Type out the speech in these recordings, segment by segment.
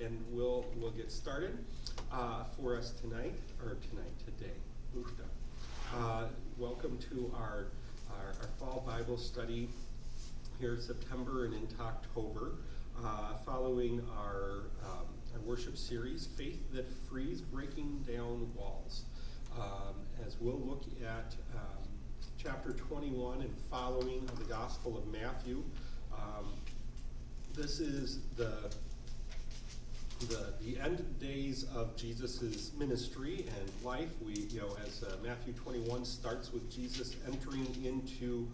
and we'll get started for us today. Oofda. Welcome to our fall Bible study here in September and into October, following our worship series, Faith That Frees, Breaking Down Walls. As we'll look at chapter 21 and following of the Gospel of Matthew. This is the end days of Jesus' ministry and life. We, as Matthew 21 starts with Jesus entering into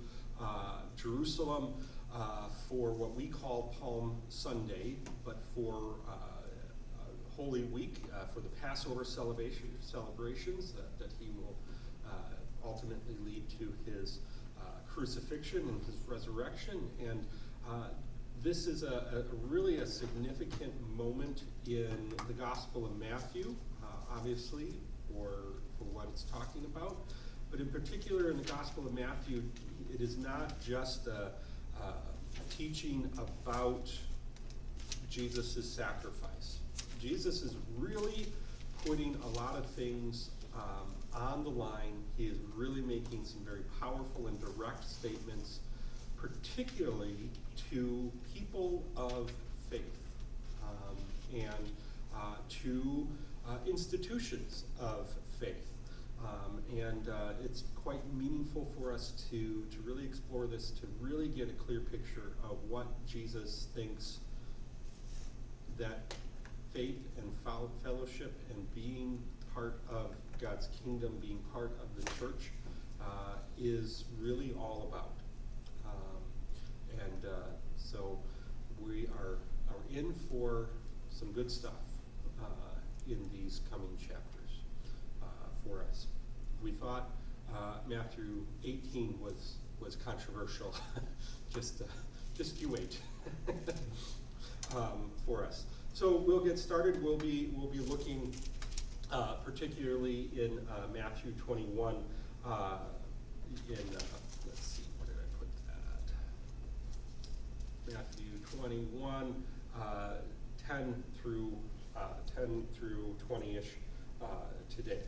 Jerusalem for what we call Palm Sunday, but for Holy Week, for the Passover celebrations that he will ultimately lead to his crucifixion and his resurrection. And this is really a significant moment in the Gospel of Matthew, obviously, for what it's talking about. But in particular, in the Gospel of Matthew, it is not just a teaching about Jesus' sacrifice. Jesus is really putting a lot of things on the line. He is really making some very powerful and direct statements, particularly to people of faith and to institutions of faith. And it's quite meaningful for us to really explore this, to really get a clear picture of what Jesus thinks that faith and fellowship and being part of God's kingdom, being part of the church, is really all about. So we are in for some good stuff in these coming chapters for us. We thought Matthew 18 was controversial. just you wait for us. So we'll get started. We'll be looking particularly in Matthew 21. Let's see, where did I put that? Matthew 21, 10 through 20-ish today.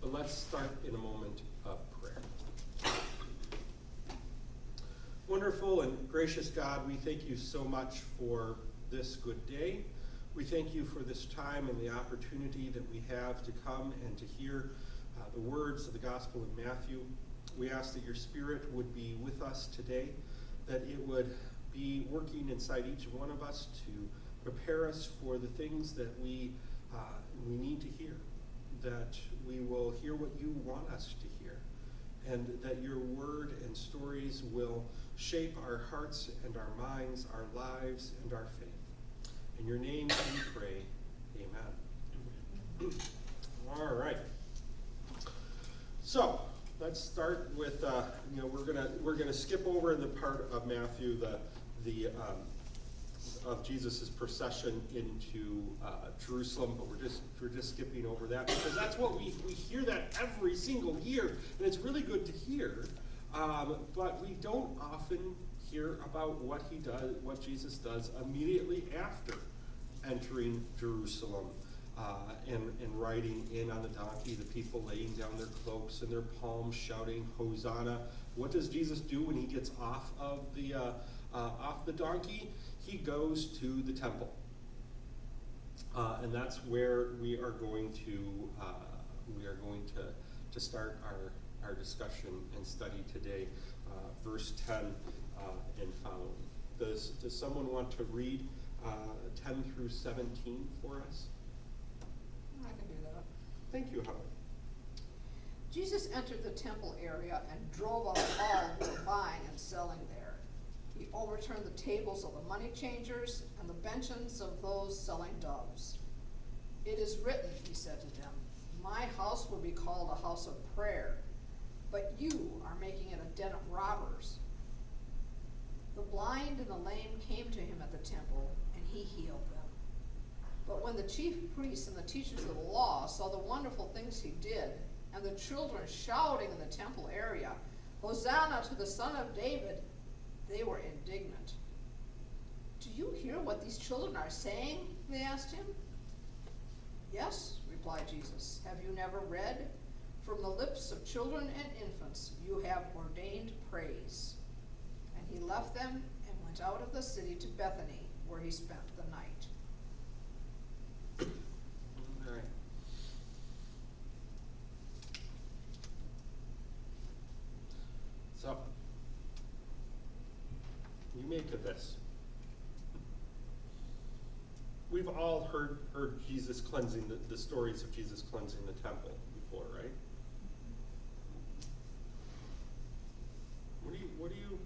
But let's start in a moment of prayer. Wonderful and gracious God, we thank you so much for this good day. We thank you for this time and the opportunity that we have to come and to hear the words of the Gospel of Matthew. We ask that your Spirit would be with us today, that it would be working inside each one of us to prepare us for the things that we need to hear, that we will hear what you want us to hear, and that your word and stories will shape our hearts and our minds, our lives and our faith. In your name we pray, amen. All right. So let's start with we're gonna skip over the part of Matthew of Jesus' procession into Jerusalem, but we're just skipping over that because that's what we hear that every single year, and it's really good to hear. But we don't often hear about what Jesus does immediately after entering Jerusalem and riding in on the donkey, the people laying down their cloaks and their palms, shouting Hosanna. What does Jesus do when he gets off of the donkey? He goes to the temple, and that's where we are going to start our discussion and study today, verse 10 and following. Does someone want to read 10 through 17 for us? I can do that. Thank you, Howard. Jesus entered the temple area and drove out all who were buying and selling there. He overturned the tables of the money changers and the benches of those selling doves. It is written, he said to them, my house will be called a house of prayer, but you are making it a den of robbers. The blind and the lame came to him at the temple, and he healed them. But when the chief priests and the teachers of the law saw the wonderful things he did, and the children shouting in the temple area, Hosanna to the Son of David, they were indignant. Do you hear what these children are saying? They asked him. Yes, replied Jesus. Have you never read? From the lips of children and infants you have ordained praise. And he left them and went out of the city to Bethany, where he spent the night. All right. So, you make of this. We've all heard Jesus cleansing, the stories of Jesus cleansing the temple before, right? What do you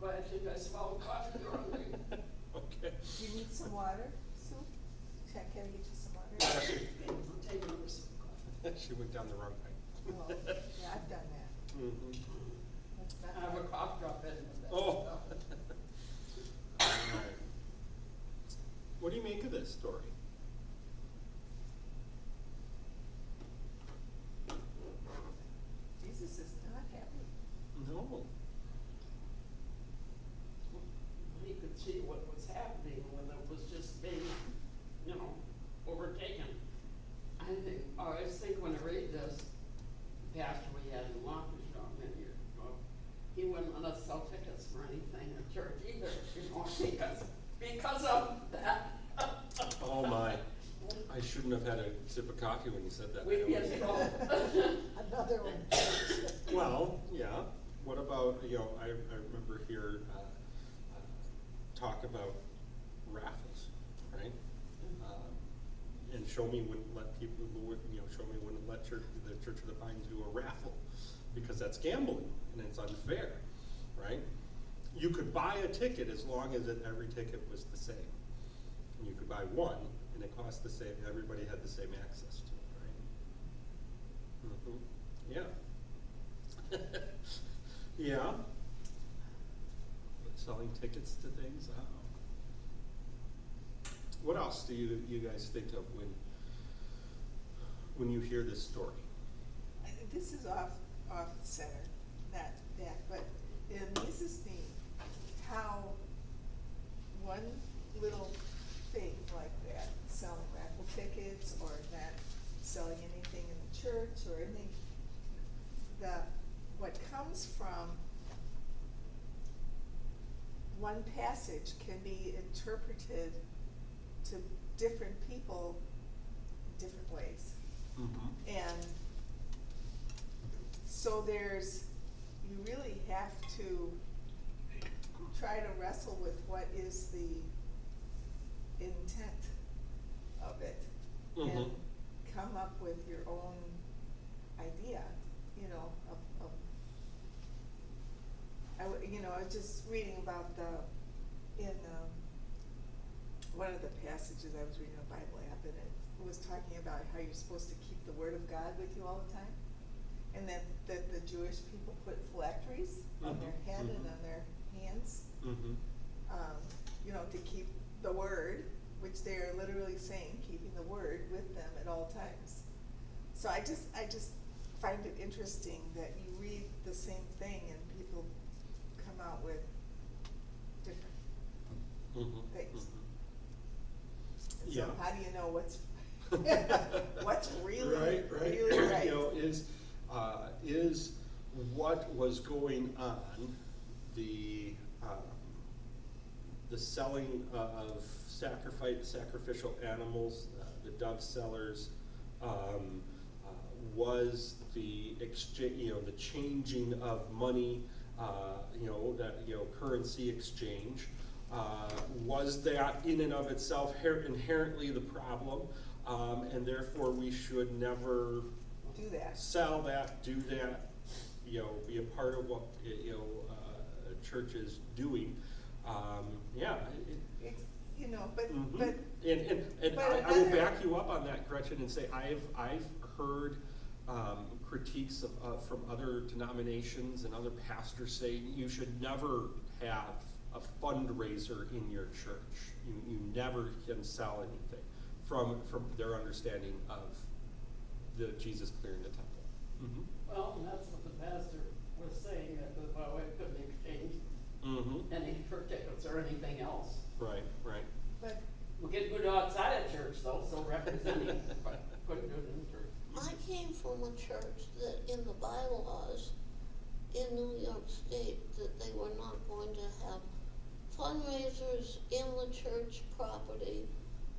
But I think I smell coffee early. Okay. Do you need some water, Sue? Can I get you some water? I'm taking over some coffee. She went down the wrong pipe. Oh, yeah, I've done that. Mhm. That's not I have a hard. cough drop in with that. Oh. Alright. What do you make of this story? Jesus is not happy. No. He could see what was happening when it was just being, overtaken. I always think when I read this, the pastor we had in Waukesha many years ago, he wouldn't let us sell tickets for anything at church either, because of that. Oh my. I shouldn't have had a sip of coffee when you said that. We'd be in trouble. Another one. Well, yeah. What about, I remember here talk about raffles, right? And Show Me wouldn't let people, Show Me wouldn't let the Church of the Pines do a raffle because that's gambling and it's unfair, right? You could buy a ticket as long as every ticket was the same. And you could buy one and it cost the same, everybody had the same access to it, right? Yeah. Yeah. Selling tickets to things. What else do you guys think of when you hear this story? This is off center, not that, but it amazes me how one little thing like that, selling raffle tickets or not selling anything in the church or anything, what comes from one passage can be interpreted to different people in different ways. Mm-hmm. And so you really have to try to wrestle with what is the intent of it. Mhm. And come up with your own idea, I was just reading about in one of the passages I was reading a Bible app, and it was talking about how you're supposed to keep the Word of God with you all the time, and that the Jewish people put phylacteries on their head and on their hands, Mm-hmm. To keep the Word, which they are literally saying, keeping the Word with them at all times. So I just find it interesting that you read the same thing and people come out with different Mm-hmm. things. And Yeah. so how do you know what's really right. really right? Is what was going on the selling of sacrificial animals, the dove sellers, was the exchange, the changing of money, currency exchange. Was that in and of itself inherently the problem, and therefore we should never Do that. sell that, do that, be a part of what a church is doing. But Mhm. but And but I will another- back you up on that, Gretchen, and say I've heard critiques from other denominations and other pastors say you should never have a fundraiser in your church. You never can sell anything from their understanding of the Jesus clearing the temple. Mm-hmm. Well, and that's what the pastor was saying, that the wife couldn't exchange Mm-hmm. any for tickets or anything else. Right, right. But, We get good outside of church though, so representing, but couldn't do it in church. I came from a church that in the bylaws in New York State that they were not going to have fundraisers in the church property,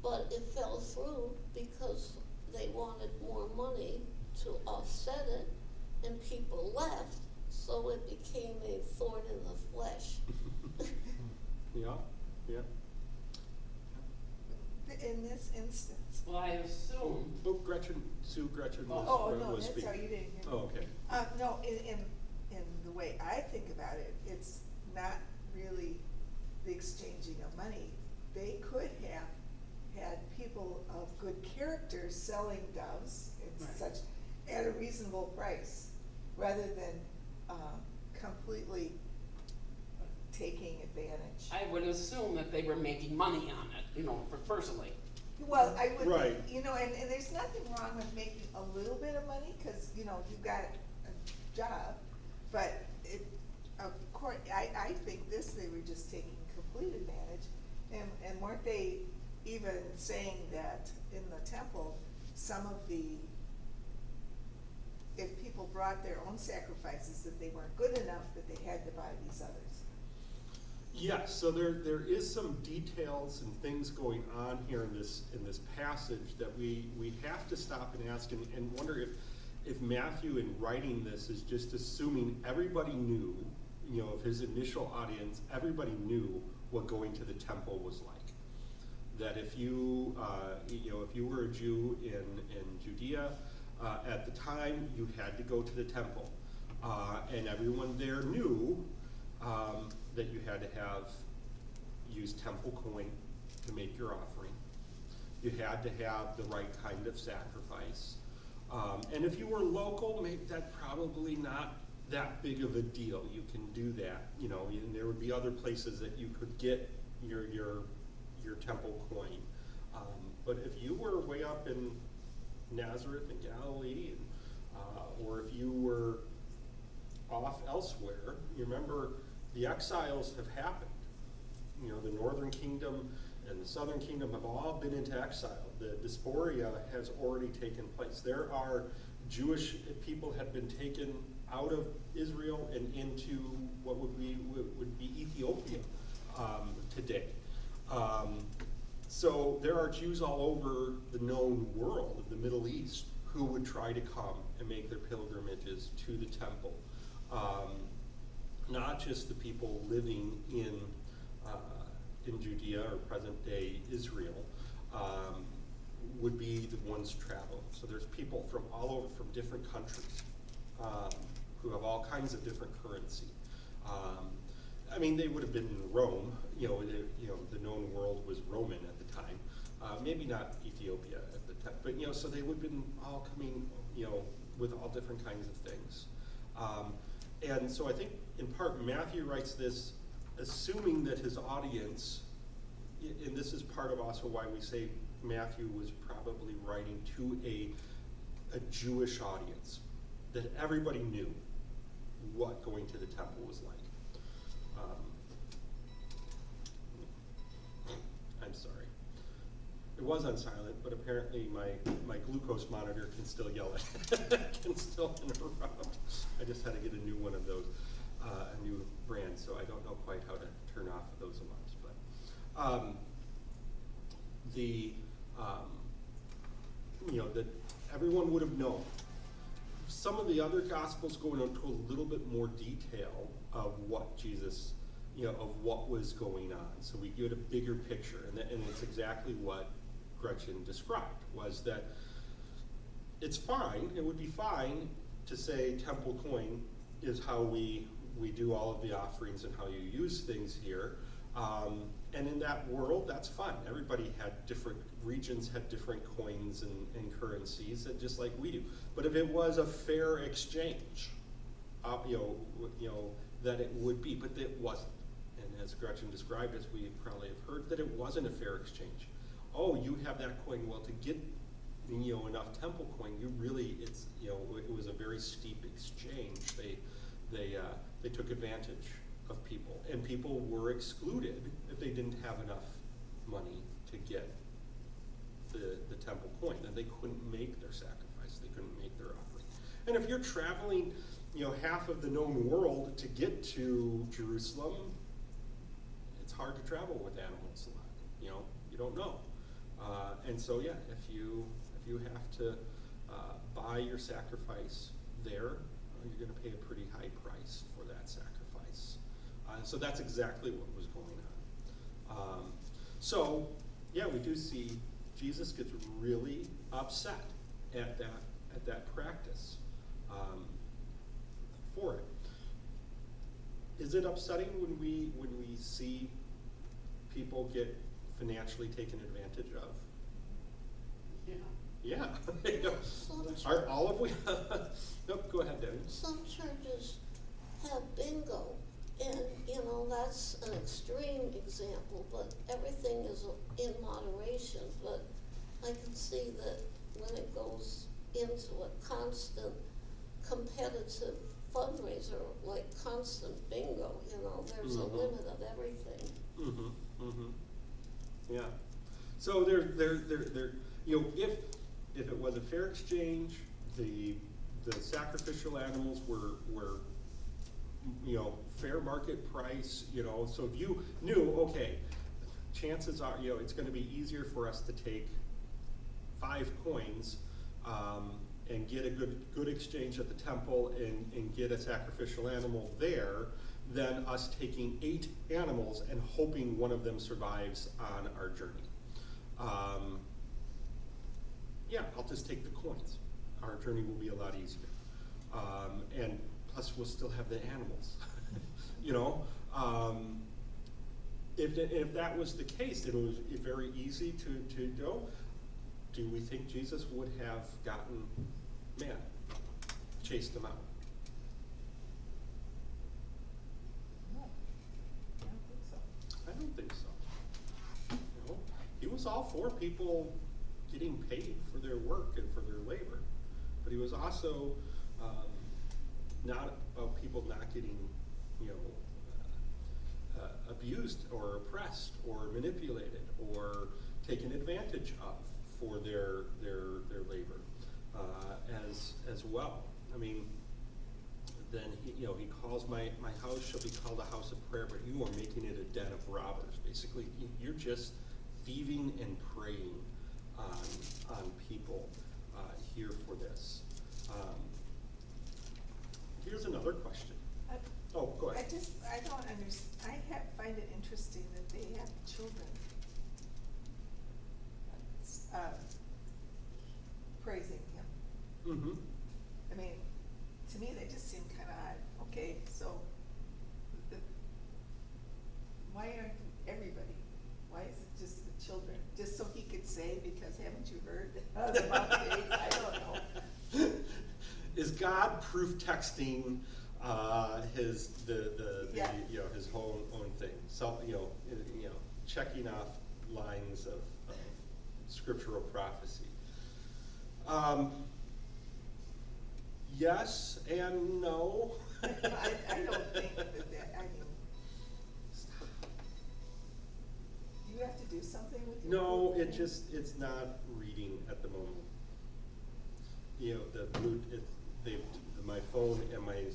but it fell through because they wanted more money to offset it, and people left, so it became a thorn in the flesh. Yeah, yeah. in this instance, Well, I assume, Oh, Gretchen was, oh, no, was that's speaking. how you didn't hear me. Oh, okay. No, in the way I think about it, it's not really the exchanging of money. They could have had people of good character selling doves and Right. such at a reasonable price, rather than, completely taking advantage. I would assume that they were making money on it, you know, for personally. Well, I would, Right. you know, and there's nothing wrong with making a little bit of money, cause, you know, you've got a job, but it, of course, I think they were just taking complete advantage, and weren't they even saying that in the temple, some of if people brought their own sacrifices, that they weren't good enough, that they had to buy these others? Yes, so there is some details and things going on here in this passage that we have to stop and ask and wonder if Matthew in writing this is just assuming everybody knew, you know, of his initial audience, everybody knew what going to the temple was like. That if you, if you were a Jew in Judea, at the time, you had to go to the temple. And everyone there knew that you had to use temple coin to make your offering. You had to have the right kind of sacrifice. And if you were local, maybe that probably not that big of a deal. You can do that, you know, and there would be other places that you could get your temple coin. But if you were way up in Nazareth and Galilee, or if you were off elsewhere, you remember the exiles have happened. You know, the northern kingdom and the southern kingdom have all been into exile. The diaspora has already taken place. There are Jewish people have been taken out of Israel and into what would be Ethiopia today. So there are Jews all over the known world of the Middle East who would try to come and make their pilgrimages to the temple. Not just the people living in Judea or present day Israel would be the ones traveling. So there's people from all over, from different countries who have all kinds of different currency. I mean, they would have been in Rome. The known world was Roman at the time. Maybe not Ethiopia at the time, but so they would have been all coming, with all different kinds of things. And so I think in part Matthew writes this assuming that his audience, and this is part of also why we say Matthew was probably writing to a Jewish audience, that everybody knew what going to the temple was like. I'm sorry. It was on silent, but apparently my glucose monitor can still yell can still interrupt. I just had to get a new one of those, a new brand, so I don't know quite how to turn off those alarms. But that everyone would have known. Some of the other gospels go into a little bit more detail of what Jesus, of what was going on. So we get a bigger picture, and it's exactly what Gretchen described, was that it's fine, it would be fine to say temple coin is how we do all of the offerings and how you use things here. And in that world, that's fine. Everybody had different regions, had different coins and currencies, just like we do. But if it was a fair exchange, that it would be, but it wasn't. And as Gretchen described, as we probably have heard, that it wasn't a fair exchange. Oh, you have that coin. Well, to get enough temple coin, you really, it's, it was a very steep exchange. They took advantage of people, and people were excluded if they didn't have enough money to get the temple coin. Then they couldn't make their sacrifice, they couldn't make their offering. And if you're traveling, half of the known world to get to Jerusalem, it's hard to travel with animals a lot. You don't know. And so yeah, if you have to buy your sacrifice there, you're going to pay a pretty high price for that sacrifice. So that's exactly what was going on. So yeah, we do see Jesus gets really upset at that practice for it. Is it upsetting when we see people get financially taken advantage of? Yeah. Yeah. Are all of we? Nope. Go ahead, Debbie. Some churches have bingo, and that's an extreme example, but everything is in moderation. But I can see that when it goes into a constant competitive fundraiser, like constant bingo, there's a limit of everything. Yeah. So if it was a fair exchange, the sacrificial animals were fair market price, so if you knew, okay, chances are, it's gonna be easier for us to take 5 coins, and get a good exchange at the temple and get a sacrificial animal there, than us taking 8 animals and hoping one of them survives on our journey. Yeah, I'll just take the coins. Our journey will be a lot easier. And plus we'll still have the animals. If that was the case, it was very easy to go. Do we think Jesus would have gotten mad, chased them out? No, I don't think so. I don't think so. He was all for people getting paid for their work and for their labor, but he was also not about people not getting, abused or oppressed or manipulated or taken advantage of for their labor as well. I mean, then he calls my house shall be called a house of prayer, but you are making it a den of robbers. Basically, you're just thieving and preying on people here for this. Here's another question. Oh, go ahead. I don't understand. Find it interesting that they have children praising him. Mm-hmm. I mean, to me, they just seem kind of odd. Okay, so why aren't everybody? Why is it just the children? Just so he could say, because haven't you heard about days? I don't know. Is God proof texting his Yeah. his own thing? So checking off lines of scriptural prophecy. Yes and no. I don't think that. I mean, do you have to do something with your No, phone? it's not reading at the moment. The my phone and my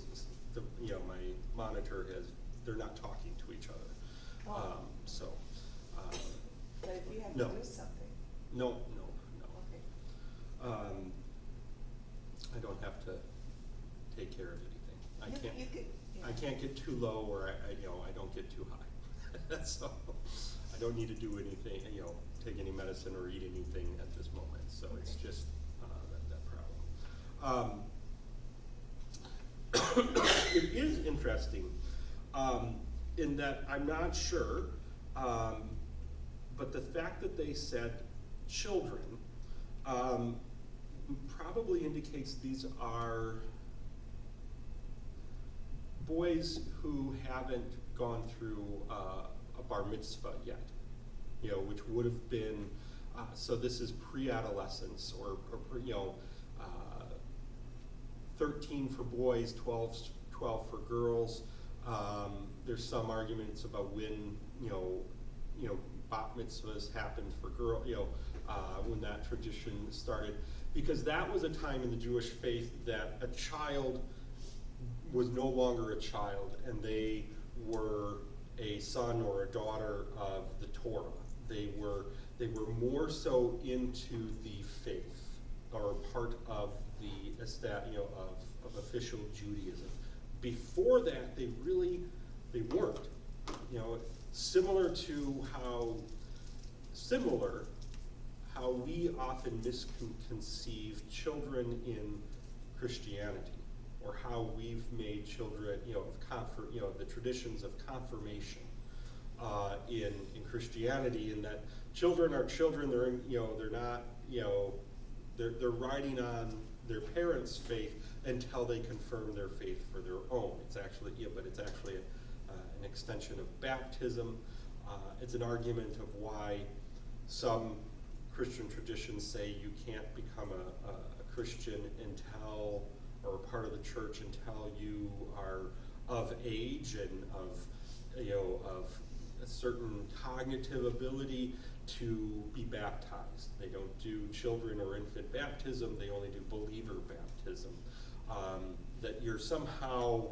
monitor they're not talking to each other. Oh. But if you have to no. do something. No. Okay. I don't have to take care of anything. You could, I can't get too low, or I don't get too high. So I don't need to do anything, take any medicine or eat anything at this moment. So it's Okay. just that problem. It is interesting in that I'm not sure, but the fact that they said children probably indicates these are boys who haven't gone through a bar mitzvah yet, which would have been So this is pre-adolescence, or 13 for boys, 12 for girls. There's some arguments about when bat mitzvahs happened for when that tradition started, because that was a time in the Jewish faith that a child was no longer a child, and they were a son or a daughter of the Torah. They were more so into the faith, or part of the of official Judaism. Before that, they weren't. Similar how we often misconceive children in Christianity, or how we've made children, the traditions of confirmation in Christianity, in that children are children. They're not, they're riding on their parents' faith until they confirm their faith for their own. It's actually, an extension of baptism. It's an argument of why some Christian traditions say you can't become a Christian until, or a part of the church, until you are of age and of a certain cognitive ability to be baptized. They don't do children or infant baptism, they only do believer baptism. That you're somehow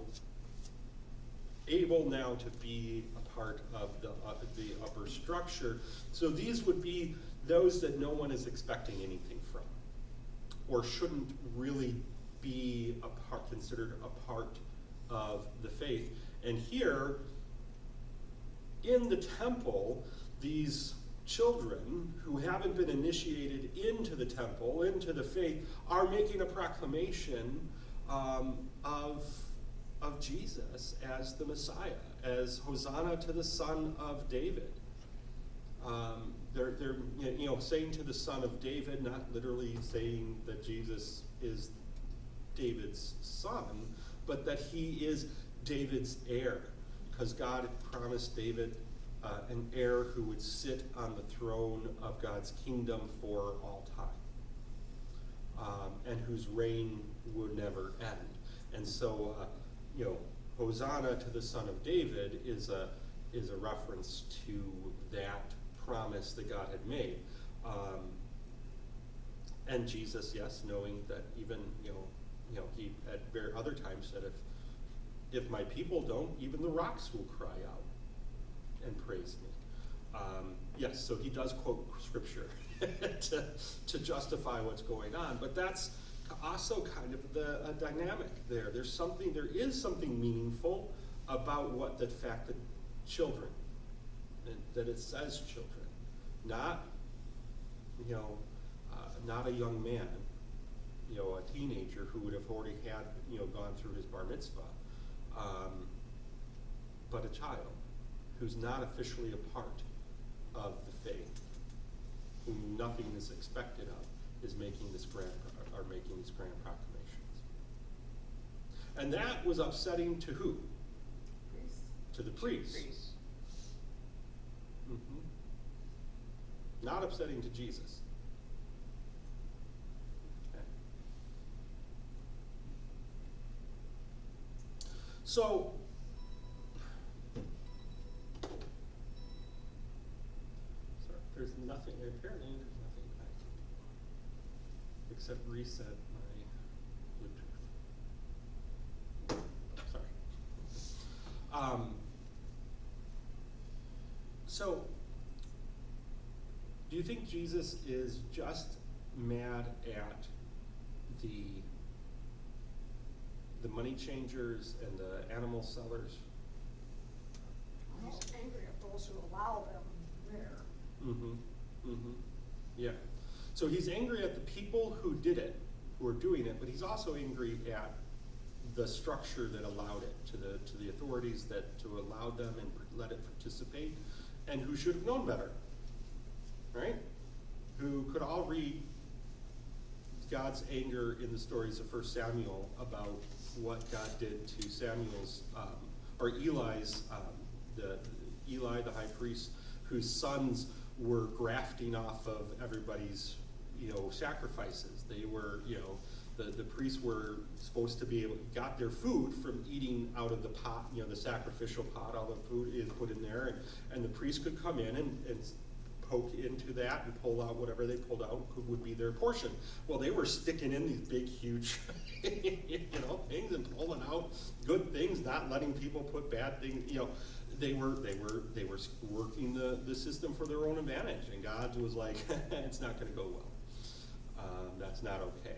able now to be a part of the upper structure. So these would be those that no one is expecting anything from, or shouldn't really be considered a part of the faith. And here, in the temple, these children who haven't been initiated into the temple, into the faith, are making a proclamation of Jesus as the Messiah, as Hosanna to the Son of David. They're saying to the Son of David, not literally saying that Jesus is David's son, but that he is David's heir, because God promised David an heir who would sit on the throne of God's kingdom for all time, and whose reign would never end. And so, Hosanna to the Son of David is a reference to that promise that God had made. And Jesus, yes, knowing that even he at other times said, if my people don't, even the rocks will cry out and praise me. Yes, so he does quote scripture to justify what's going on, but that's also kind of the dynamic there. There is something meaningful about the fact that children, that it says children, not not a young man, a teenager who would have already had gone through his bar mitzvah, but a child who's not officially a part of the faith, whom nothing is expected of, is making these grand proclamations. And that was upsetting to who? Priests. To the priests. Mm-hmm. Not upsetting to Jesus. Okay. So, sorry, there's nothing, apparently there's nothing I can do except reset my Bluetooth. Sorry. So, do you think Jesus is just mad at the money changers and the animal sellers? He's angry at those who allow them there. Mm-hmm. Mm-hmm. Yeah. So he's angry at the people who did it, who are doing it, but he's also angry at the structure that allowed it, to the authorities to allow them and let it participate, and who should have known better, right? Who could all read God's anger in the stories of 1 Samuel about what God did to Samuel's, or Eli's, Eli the high priest, whose sons were grafting off of everybody's, sacrifices. They were, the priests were supposed to be able, got their food from eating out of the pot, the sacrificial pot. All the food is put in there, and the priest could come in and poke into that and pull out whatever they pulled out would be their portion. Well, they were sticking in these big, huge, things and pulling out good things, not letting people put bad things. They were working the system for their own advantage, and God was like, it's not going to go well. That's not okay.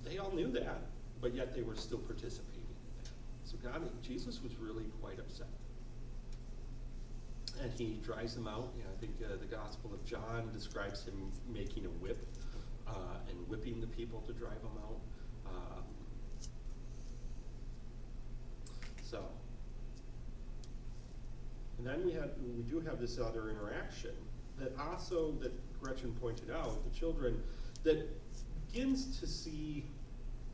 They all knew that, but yet they were still participating in that. So Jesus was really quite upset. And he drives them out. I think the Gospel of John describes him making a whip and whipping the people to drive them out. And then we do have this other interaction that also, that Gretchen pointed out, the children, that begins to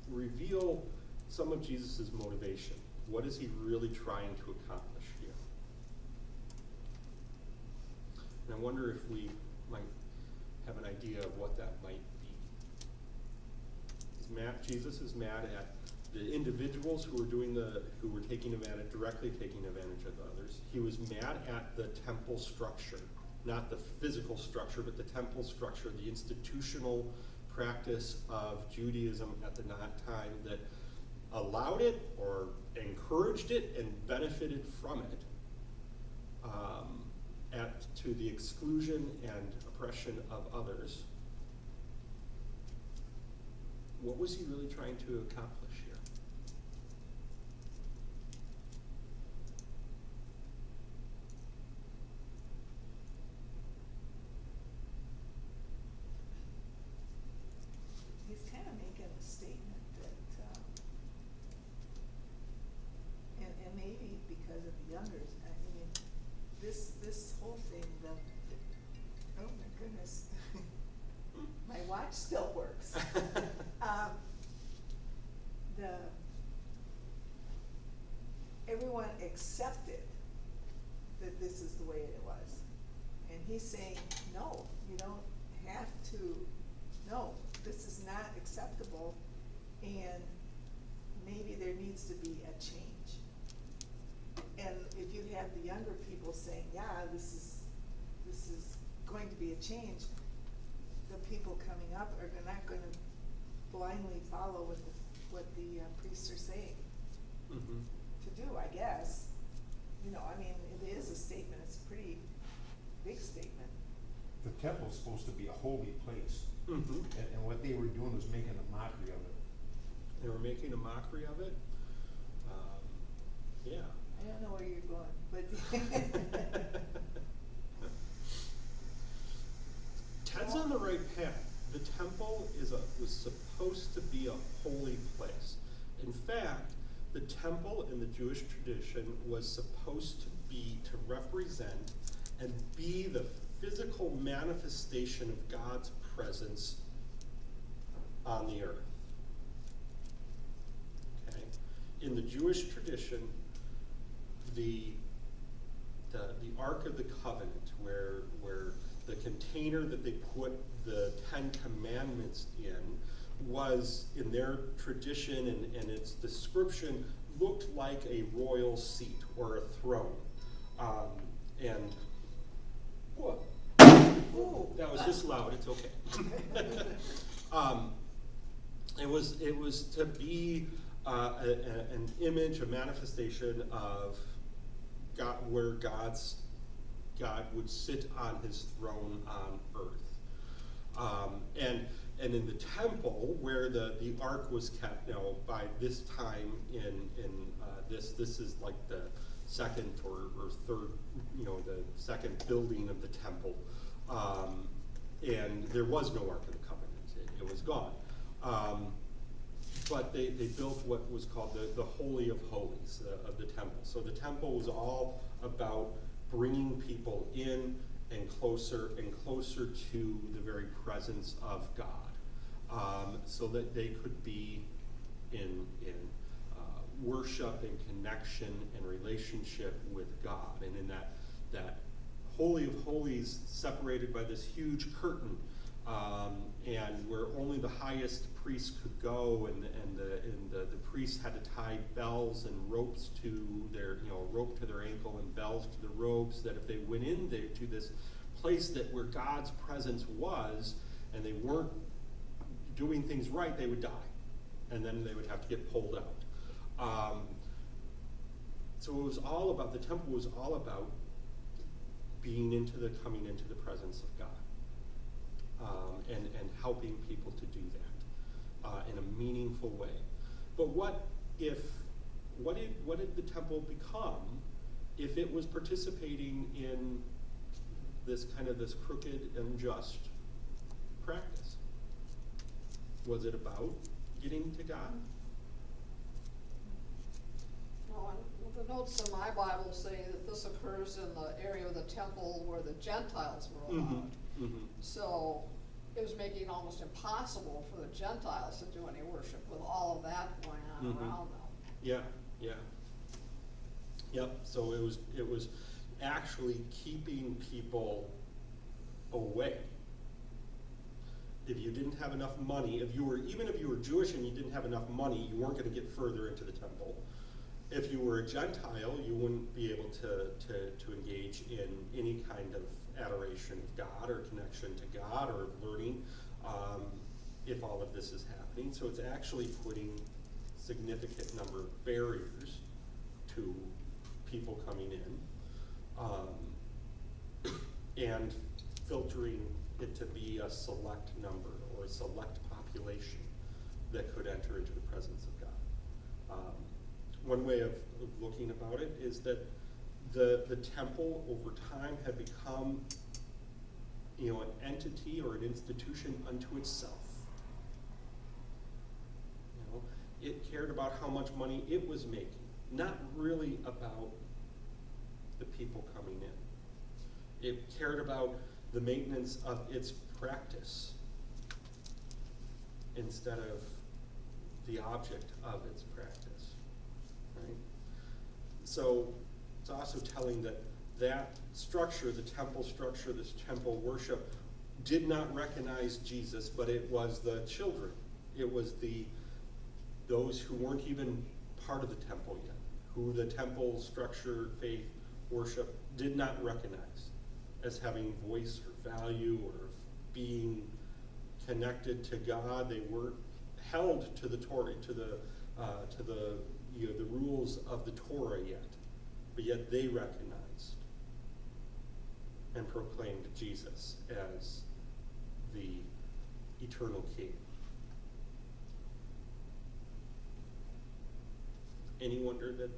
reveal some of Jesus' motivation. What is he really trying to accomplish here? And I wonder if we might have an idea of what that might be. Jesus is mad at the individuals who were taking advantage, directly taking advantage of others. He was mad at the temple structure, not the physical structure, but the temple structure, the institutional practice of Judaism at the time that allowed it or encouraged it and benefited from it, to the exclusion and oppression of others. What was he really trying to accomplish here? He's kind of making a statement that, and maybe because of the youngers, I mean, this whole thing, oh my goodness, my watch still works. Everyone accepted that this is the way it was. And he's saying, no, you don't have to, no, this is not acceptable, and maybe there needs to be a change. And if you have the younger people saying, yeah, this is going to be a change, the people coming up are not going to blindly follow what the priests are saying to do, I guess. I mean, it is a statement. It's a pretty big statement. The temple's supposed to be a holy place, Mm-hmm. and what they were doing was making a mockery of it. They were making a mockery of it. Yeah. I don't know where you're going, but Ted's on the right path. The temple was supposed to be a holy place. In fact, the temple in the Jewish tradition was supposed to represent and be the physical manifestation of God's presence on the earth. Okay? In the Jewish tradition, the Ark of the Covenant, where the container that they put the 10 Commandments in, was, in their tradition and its description, looked like a royal seat or a throne. And what? That was just loud. It's okay. It was to be an image, a manifestation of God, where God would sit on his throne on earth. And in the temple, where the ark was kept, by this time this is like the second or third, the second building of the temple. And there was no Ark of the Covenant. It was gone. But they built what was called the Holy of Holies of the temple. So the temple was all about bringing people in and closer to the very presence of God, so that they could be in worship and connection and relationship with God. And in that Holy of Holies separated by this huge curtain, and where only the highest priest could go, and the priests had to tie bells and ropes to their, rope to their ankle and bells to the robes, that if they went in there to this place that where God's presence was, and they weren't doing things right, they would die, and then they would have to get pulled out. So it was all about, the temple was all about coming into the presence of God, and helping people to do that in a meaningful way. But what did the temple become if it was participating in this crooked and unjust practice? Was it about getting to God? No, and the notes in my Bible say that this occurs in the area of the temple where the Gentiles were allowed. Mm-hmm. So it was making it almost impossible for the Gentiles to do any worship with all of that going on Mhm. around them. Yeah. Yep, so it was actually keeping people away. If you didn't have enough money, even if you were Jewish and you didn't have enough money, you weren't gonna get further into the temple. If you were a Gentile, you wouldn't be able to engage in any kind of adoration of God or connection to God or learning, if all of this is happening. So it's actually putting significant number of barriers to people coming in, and filtering it to be a select number or a select population that could enter into the presence of God. One way of looking about it is that the temple over time had become, an entity or an institution unto itself. It cared about how much money it was making, not really about the people coming in. It cared about the maintenance of its practice instead of the object of its practice, right? So it's also telling that structure, the temple structure, this temple worship, did not recognize Jesus, but it was the children. It was those who weren't even part of the temple yet, who the temple structure, faith, worship did not recognize as having voice or value or being connected to God. They weren't held to the Torah, to the rules of the Torah yet, but yet they recognized and proclaimed Jesus as the eternal King. Any wonder that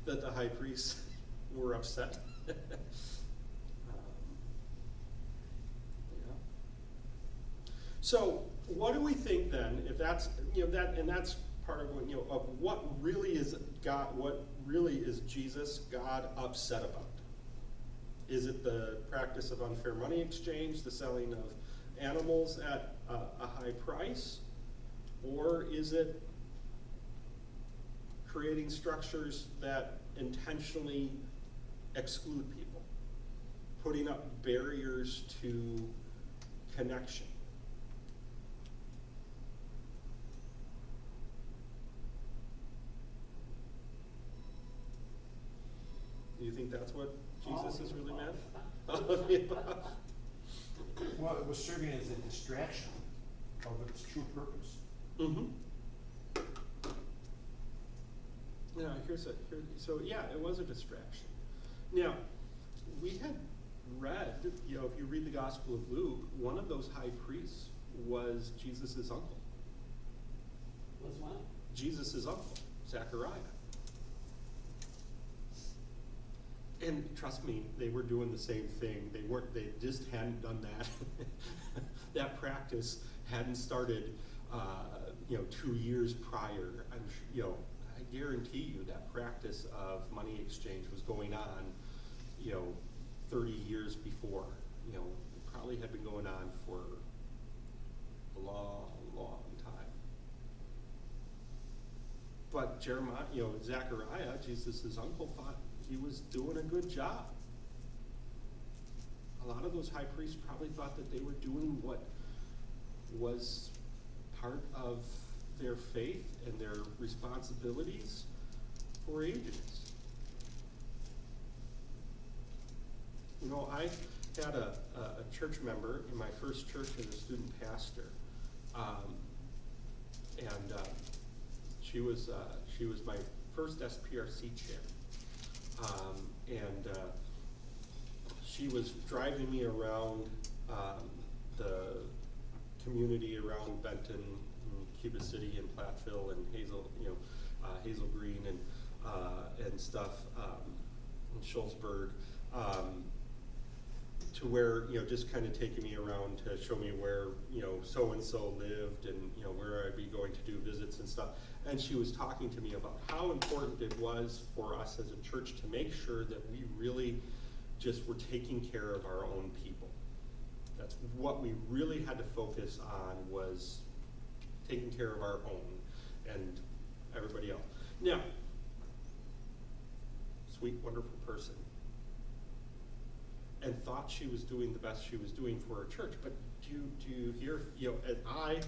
the high priests were upset? Yeah. So, what do we think then? If that's and that's part of what of what really is God? What really is Jesus, God, upset about? Is it the practice of unfair money exchange, the selling of animals at a high price, or is it creating structures that intentionally exclude people, putting up barriers to connection? Do you think that's what Jesus is really meant? All of the above. Well, it was serving as a distraction of its true purpose. Mm-hmm. So it was a distraction. Now, we had read, if you read the Gospel of Luke, one of those high priests was Jesus' uncle. Was what? Jesus' uncle, Zechariah. And trust me, they were doing the same thing. They just hadn't done that. That practice hadn't started, 2 years prior. I guarantee you that practice of money exchange was going on, 30 years before. It probably had been going on for a long, long time. But Zechariah, Jesus' uncle, thought he was doing a good job. a lot of those high priests probably thought that they were doing what was part of their faith and their responsibilities for ages. You know, I had a church member in my first church as a student pastor, and she was my first SPRC chair, and she was driving me around the community around Benton, and Cuba City, and Platteville, and Hazel Green, and stuff, and Schultzburg, to where, just kind of taking me around to show me where, so-and-so lived, and, where I'd be going to do visits and stuff. And she was talking to me about how important it was for us as a church to make sure that we really just were taking care of our own people. That's what we really had to focus on, was taking care of our own and everybody else. Now, sweet, wonderful person, and thought she was doing the best she was doing for her church. But do you hear, and I,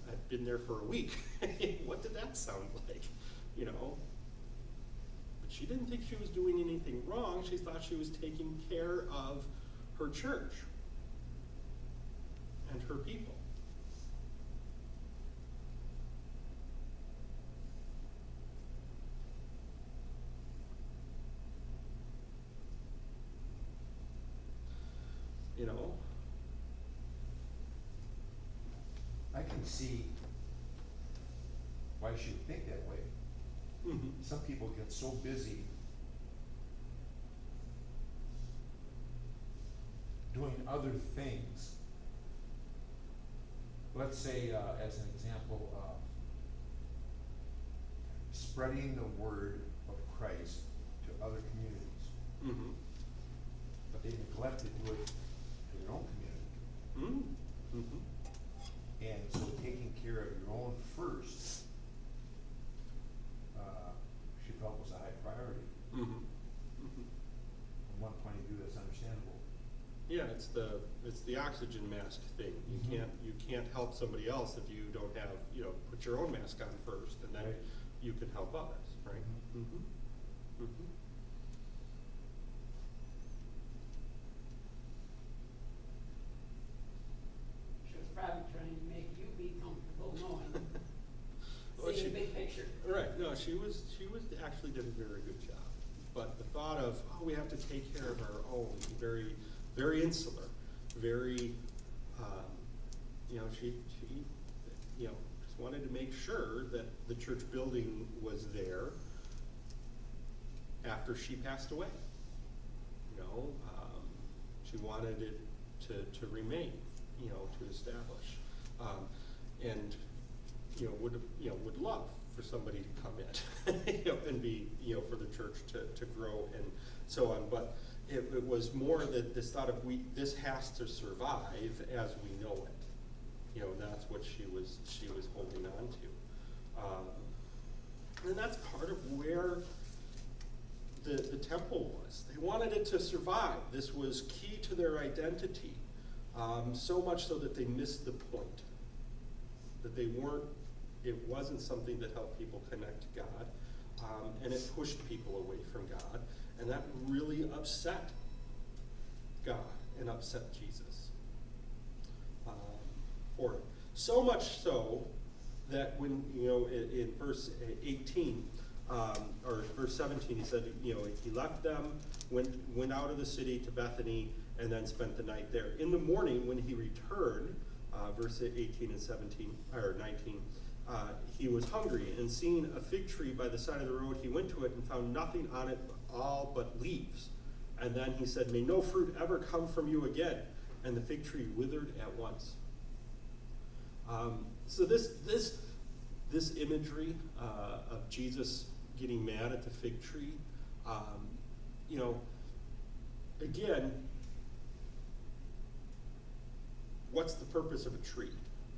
had been there for a week. What did that sound like, But she didn't think she was doing anything wrong. She thought she was taking care of her church and her people. I can see why she would think that way. Mm-hmm. Some people get so busy doing other things. Let's say, as an example, spreading the word of Christ to other communities, Mm-hmm. but they neglect to do it to their own community. Mm-hmm. And so taking care of your own first, she felt was a high priority. Mm-hmm. Mm-hmm. From one point of view, that's understandable. Yeah, it's the oxygen mask thing. You Mhm. can't help somebody else if you don't have, put your own mask on first, and then Right. you can help others, right? Mhm. Mm-hmm. Mm-hmm. She was probably trying to make you be comfortable knowing, Well, seeing the big picture. Right, no, she actually did a very good job. But the thought of, we have to take care of our own, very, very insular, very, she just wanted to make sure that the church building was there after she passed away. She wanted it to remain, to establish. And would love for somebody to come in, and be, for the church to grow and so on. But it was more that this thought of this has to survive as we know it. And that's what she was holding on to. And that's part of where the temple was. They wanted it to survive. This was key to their identity. So much so that they missed the point. That it wasn't something that helped people connect to God, and it pushed people away from God, and that really upset God and upset Jesus for it. So much so that when, in verse 18, or verse 17, he said, he left them, went out of the city to Bethany, and then spent the night there. In the morning, when he returned, verse 18 and 17, or 19, he was hungry, and seeing a fig tree by the side of the road, he went to it and found nothing on it all but leaves. And then he said, "May no fruit ever come from you again." And the fig tree withered at once. So this imagery of Jesus getting mad at the fig tree, again, what's the purpose of a tree?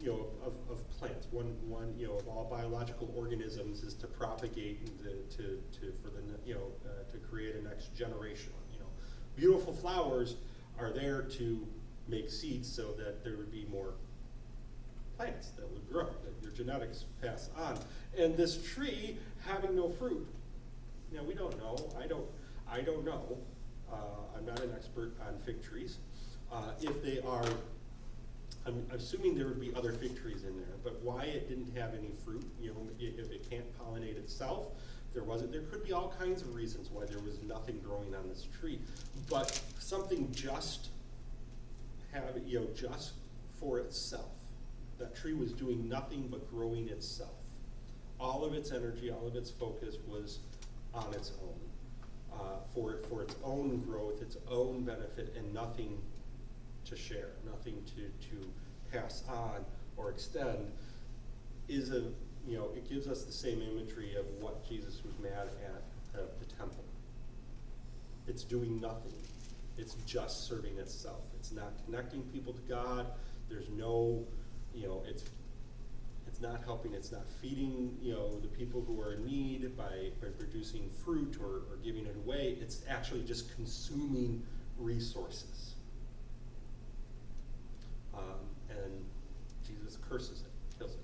Of plants. One of all biological organisms is to propagate and to create a next generation. Beautiful flowers are there to make seeds so that there would be more plants that would grow, that your genetics pass on. And this tree having no fruit, now we don't know. I don't know. I'm not an expert on fig trees. If they are, I'm assuming there would be other fig trees in there, but why it didn't have any fruit, if it can't pollinate itself, there could be all kinds of reasons why there was nothing growing on this tree. But something just just for itself. That tree was doing nothing but growing itself. All of its energy, all of its focus was on its own, for its own growth, its own benefit, and nothing to share, nothing to pass on or extend. It gives us the same imagery of what Jesus was mad at the temple. It's doing nothing. It's just serving itself. It's not connecting people to God. There's no, it's not helping. It's not feeding, the people who are in need by producing fruit or giving it away. It's actually just consuming resources. And Jesus curses it, kills it.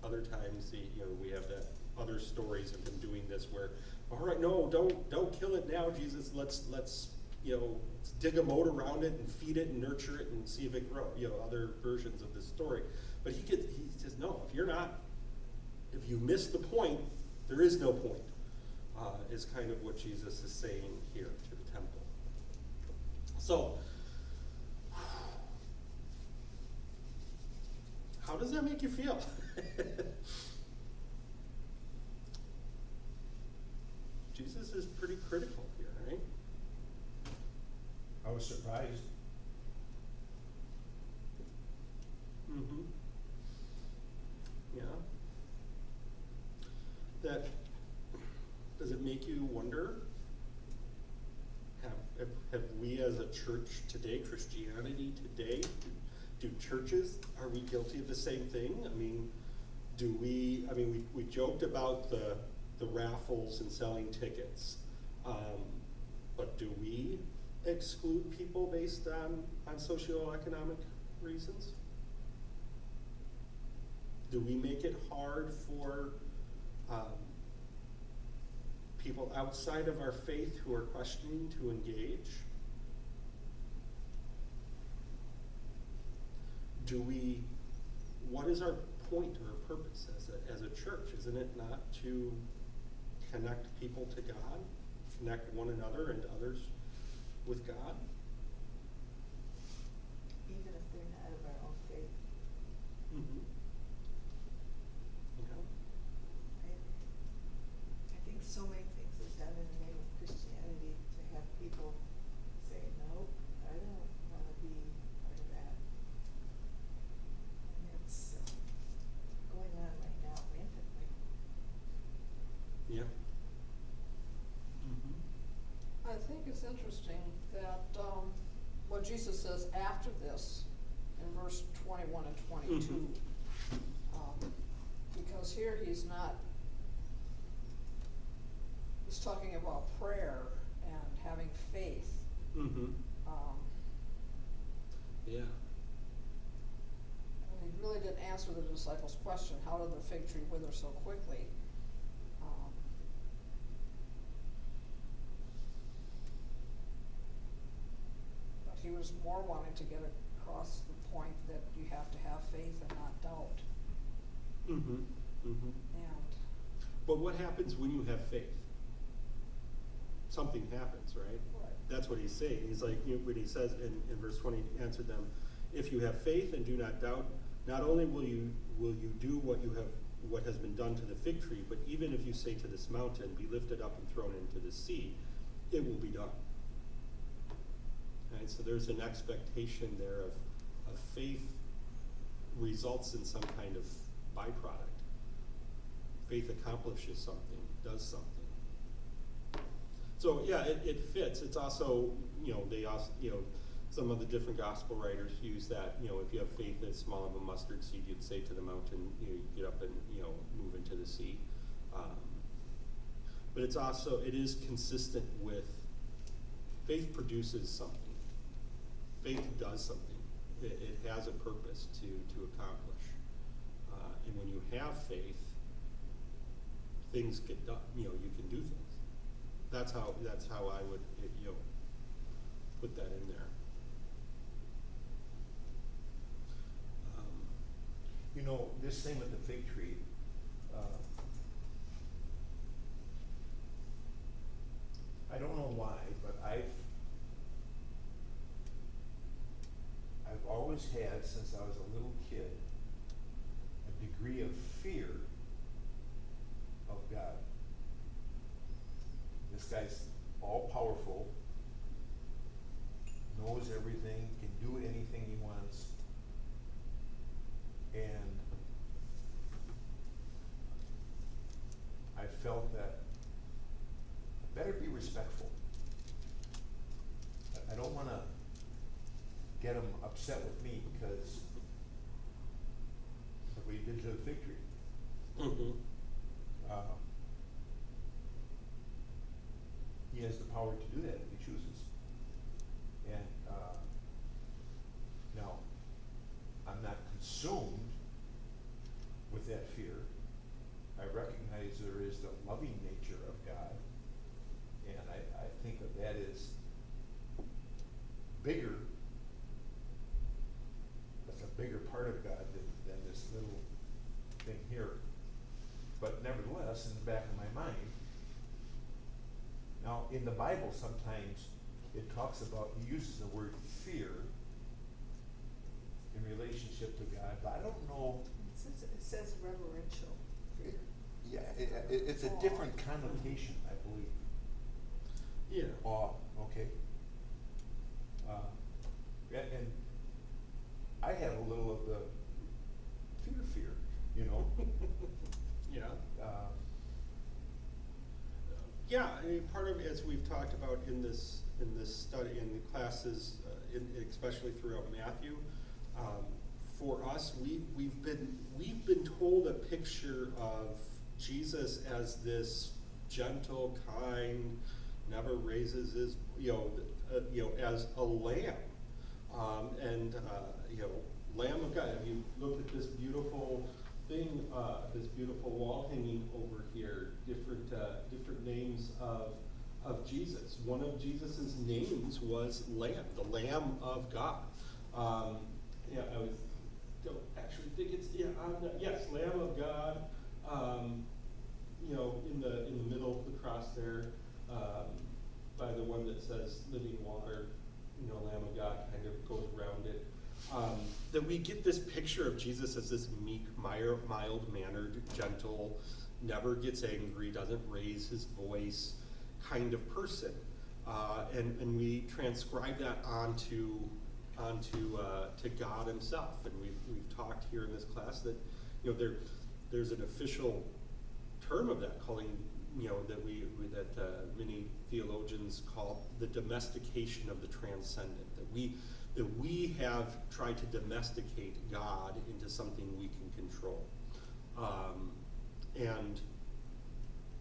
Other times, we have that other stories of him doing this where, all right, no, don't kill it now, Jesus. Let's dig a moat around it and feed it and nurture it and see if it grows. Other versions of this story. But he says, no, if you miss the point, there is no point. Is kind of what Jesus is saying here to the temple. So, how does that make you feel? Jesus is pretty critical here, right? I was surprised. Mm-hmm. Yeah. Does it make you wonder? Have we as a church today, Christianity today, do churches, are we guilty of the same thing? We joked about the raffles and selling tickets, but do we exclude people based on socioeconomic reasons? Do we make it hard for people outside of our faith who are questioning to engage? What is our point or purpose as a church? Isn't it not to connect people to God, connect one another and others with God? Even if they're not of our own faith. Mm-hmm. I think so many things is done in the name of Christianity to have people say, nope, I don't want to be part of that. And it's going on right now rampantly. Yeah. Mm-hmm. I think it's interesting that what Jesus says after this in verse 21 and 22, because here he's talking about prayer and having faith. Mm-hmm. Yeah. And he really didn't answer the disciples' question, how did the fig tree wither so quickly? But he was more wanting to get across the point that you have to have faith and not doubt. Mm-hmm. Mm-hmm. And But what happens when you have faith? Something happens, right? Right. That's what he's saying. He's like, when he says in verse 20, he answered them, if you have faith and do not doubt, not only will you do what has been done to the fig tree, but even if you say to this mountain, be lifted up and thrown into the sea, it will be done. Right? So there's an expectation there of faith results in some kind of byproduct. Faith accomplishes something, does something. So yeah, it fits. It's also, they also, some of the different gospel writers use that, if you have faith as small of a mustard seed, you'd say to the mountain, you get up and, move into the sea. But it is consistent with, faith produces something. faith does something. It has a purpose to accomplish. And when you have faith, things get done, you can do things. That's how I would, put that in there. This thing with the fig tree, I don't know why, but I've always had, since I was a little kid, a degree of fear of God. This guy's all powerful, knows everything, can do anything he wants, and I felt that I better be respectful. I don't wanna get him upset with me because of what he did to the fig tree. Mm-hmm. He has the power to do that if he chooses. And now, I'm not consumed with that fear. I recognize there is the loving nature of God, and I think of that as bigger. That's a bigger part of God than this little thing here. But nevertheless, in the back of my mind, now in the Bible sometimes it talks about, he uses the word fear in relationship to God, but I don't know. It says reverential fear. Yeah, it's a different connotation, I believe. Yeah. Awe, okay. And I have a little of the fear, Yeah. Uh, Yeah, I mean, part of, as we've talked about in this study, in the classes, especially throughout Matthew, for us, we've been told a picture of Jesus as this gentle, kind, never raises his, as a lamb, Lamb of God. If you look at this beautiful thing, this beautiful wall hanging over here, different names of Jesus. One of Jesus's names was Lamb, the Lamb of God. Don't actually think it's yes, Lamb of God. In the middle of the cross there, by the one that says living water, Lamb of God kind of goes around it. That we get this picture of Jesus as this meek, mild-mannered, gentle, never gets angry, doesn't raise his voice kind of person. And we transcribe that onto to God himself. And we've talked here in this class that there's an official term of that, calling that many theologians call the domestication of the transcendent. That we have tried to domesticate God into something we can control. And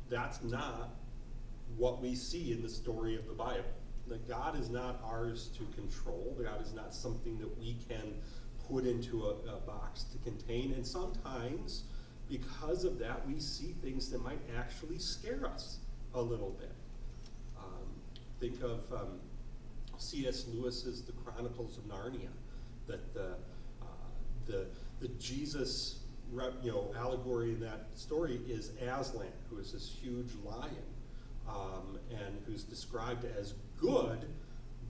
that's not what we see in the story of the Bible. That God is not ours to control. God is not something that we can put into a box to contain. And sometimes, because of that, we see things that might actually scare us a little bit. Think of C.S. Lewis's The Chronicles of Narnia, that the Jesus allegory in that story is Aslan, who is this huge lion, and who's described as good,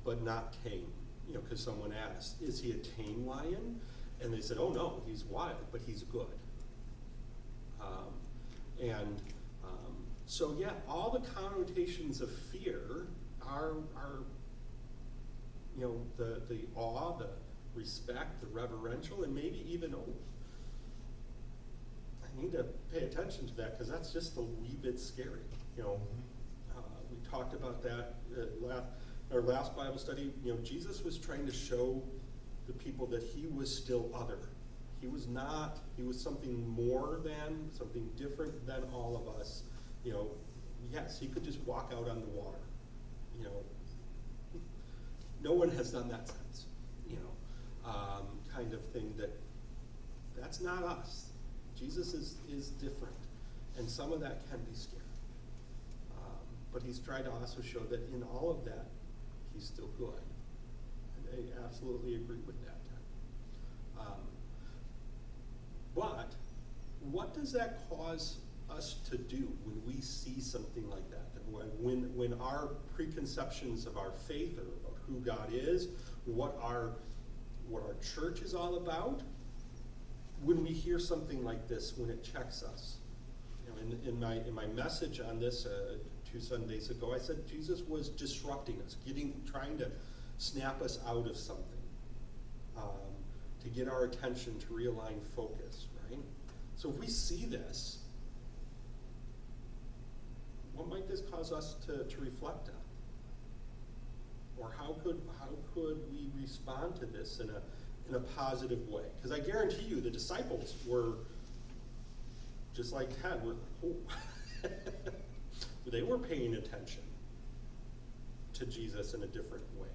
but not tame. Because someone asked, is he a tame lion? And they said, oh no, he's wild, but he's good. So yeah, all the connotations of fear are the awe, the respect, the reverential, and maybe even, I need to pay attention to that, because that's just a wee bit scary. We talked about that our last Bible study. Jesus was trying to show the people that he was still other. He was not, he was something more than, something different than all of us. Yes, he could just walk out on the water. No one has done that since. you know, kind of thing that's not us. Jesus is different, and some of that can be scary. But he's tried to also show that in all of that, he's still good. And I absolutely agree with that. But what does that cause us to do when we see something like that? That when our preconceptions of our faith or about who God is, what our church is all about, when we hear something like this, when it checks us. You know, in my message on this 2 Sundays ago, I said Jesus was disrupting us, trying to snap us out of something, to get our attention, to realign focus, right? So if we see this, what might this cause us to reflect on? Or how could we respond to this in a positive way? Because I guarantee you the disciples were just like Ted, they were paying attention to Jesus in a different way.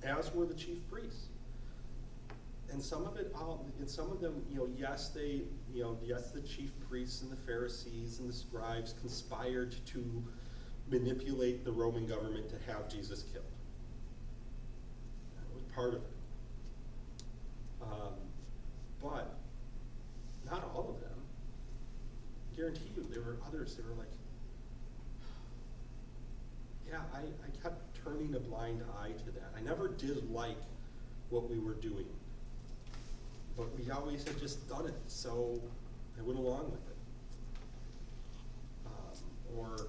As were the chief priests. And some of them, yes, the chief priests and the Pharisees and the scribes conspired to manipulate the Roman government to have Jesus killed. That was part of it. But not all of them. I guarantee you there were others that were like, yeah, I kept turning a blind eye to that. I never did like what we were doing. But we always had just done it, so I went along with it. Or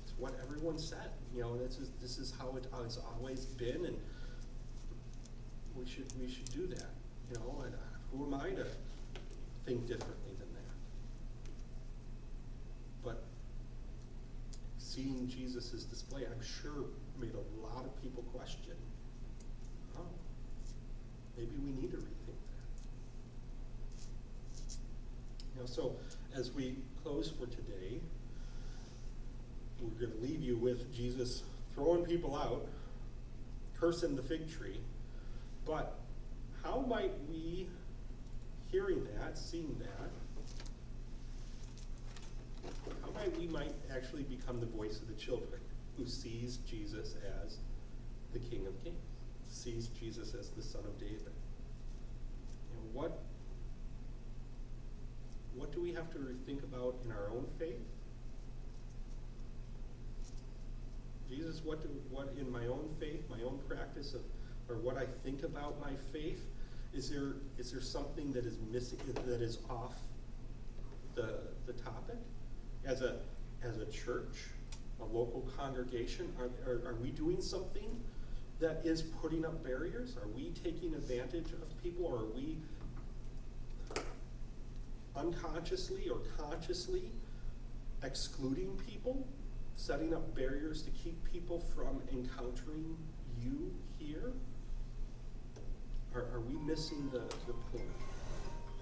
it's what everyone said. This is how it's always been, and we should do that. And who am I to think differently than that? But seeing Jesus' display, I'm sure, made a lot of people question, oh, maybe we need to rethink that. So as we close for today, we're going to leave you with Jesus throwing people out, cursing the fig tree. But how might we, hearing that, seeing that, how might we actually become the voice of the children who sees Jesus as the King of Kings, sees Jesus as the Son of David? What do we have to think about in our own faith? Jesus, what in my own faith, my own practice or what I think about my faith, is there something that is missing, that is off the topic? As a church, a local congregation, are we doing something that is putting up barriers? Are we taking advantage of people, or are we unconsciously or consciously excluding people, setting up barriers to keep people from encountering you here? Are we missing the point?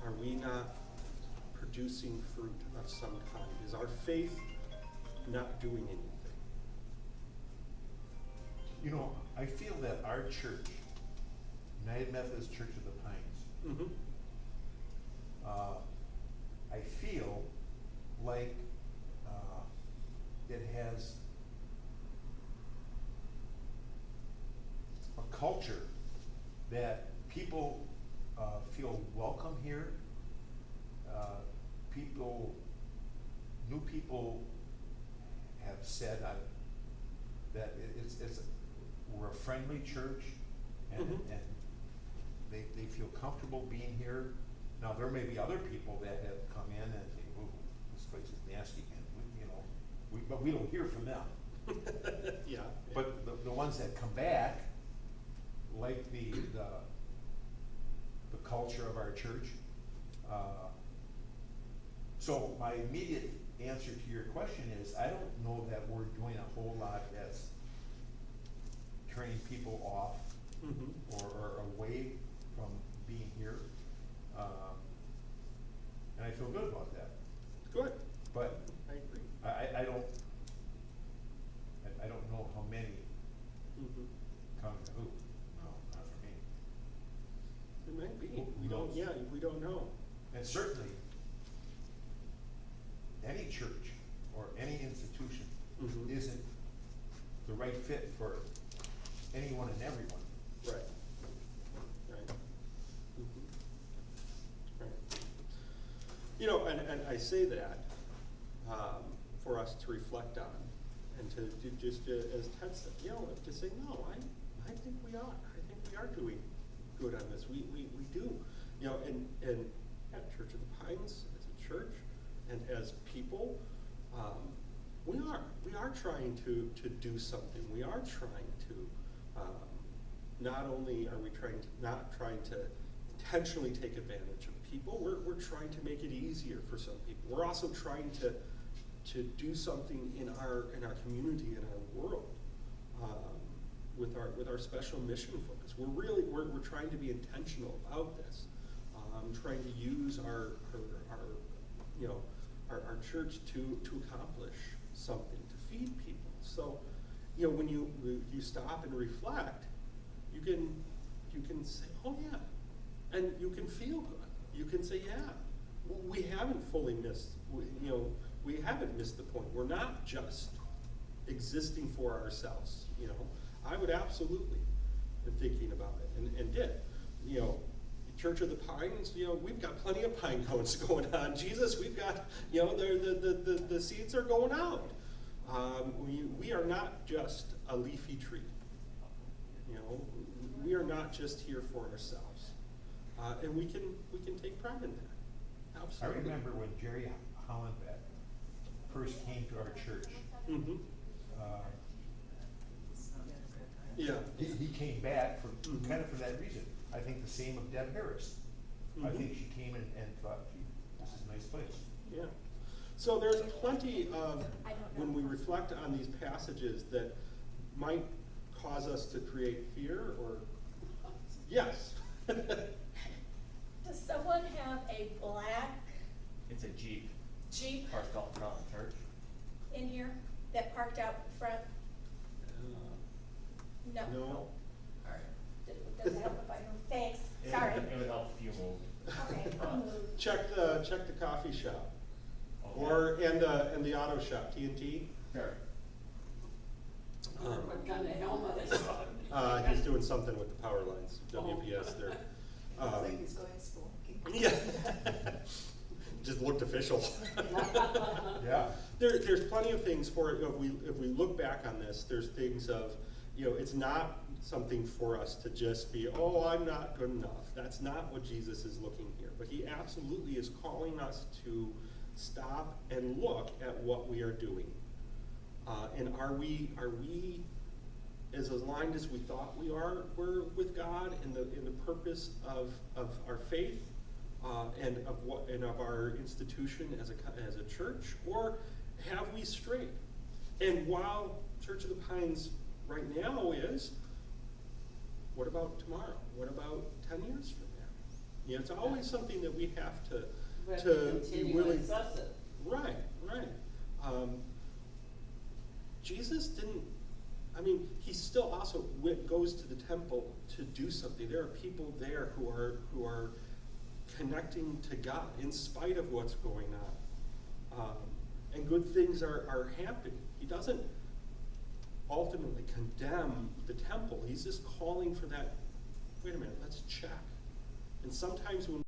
Are we not producing fruit of some kind? Is our faith not doing anything? I feel that our church, United Methodist Church of the Pines, Mm-hmm. I feel like it has a culture that people feel welcome here. New people have said that we're a friendly church, and, Mhm. and they feel comfortable being here. Now, there may be other people that have come in and say, "Ooh, this place is nasty," and but we don't hear from them. Yeah. But the ones that come back, like the culture of our church. So my immediate answer to your question is, I don't know that we're doing a whole lot that's turning people off Mm-hmm. or away from being here. And I feel good about that. Good. But I agree. I don't we don't know. And certainly, any church or any institution Mhm. isn't the right fit for anyone and everyone. Right. Right. Mhm. Right. You know, and I say that, for us to reflect on, and to just, as Ted said, you know, to say, no, I think we are. I think we are doing good on this. We do. You know, and at Church of the Pines, as a church, and as people, we are trying to do something. We are trying to, not only are we not trying to intentionally take advantage of people, we're trying to make it easier for some people. We're also trying to do something in our community, in our world, with our special mission focus. We're trying to be intentional about this, trying to use our church to accomplish something, to feed people. So, you know, when you stop and reflect, you can say, oh yeah, and you can feel good. You can say, yeah, we haven't fully missed, we haven't missed the point. We're not just existing for ourselves, you know. I would absolutely been thinking about it and did. You know, Church of the Pines, you know, we've got plenty of pine cones going on. Jesus, we've got, you know, the seeds are going out. We are not just a leafy tree. You know, we are not just here for ourselves. And we can take pride in that. I Absolutely. remember when Jerry Hollenbeck first came to our church. Mm-hmm. Yeah. He came back for, Mhm. kind of for that reason. I think the same of Deb Harris. I Mhm. think she came and thought, gee, this is a nice place. Yeah. So there's plenty of, when we reflect on these passages, that might cause us to create fear or, yes. Does someone have a black It's a Jeep Jeep parked out in front of the church. in here that parked out in front? No. No. Alright. Does it help if I move? Thanks, sorry. It would help if you moved. Okay, I'll move. Check the coffee shop, Okay. and the auto shop, T&T. Sure. What kind of helmet is on? He's doing something with the power lines, WPS there. Looks like he's going spelunking. Yeah. Just looked official. Yeah. There's plenty of things for it. If we look back on this, there's things of, you know, it's not something for us to just be, oh, I'm not good enough. That's not what Jesus is looking here. But he absolutely is calling us to stop and look at what we are doing. And are we as aligned as we thought we're with God in the purpose of our faith, and of our institution as a church, or have we strayed? And while Church of the Pines right now is, what about tomorrow? What about 10 years from now? You know, it's always something that we have to We have to to be continue to willing. assess it. Right. Jesus didn't. I mean, he still also goes to the temple to do something. There are people there who are connecting to God in spite of what's going on, and good things are happening. He doesn't ultimately condemn the temple. He's just calling for that. Wait a minute. Let's check. And sometimes when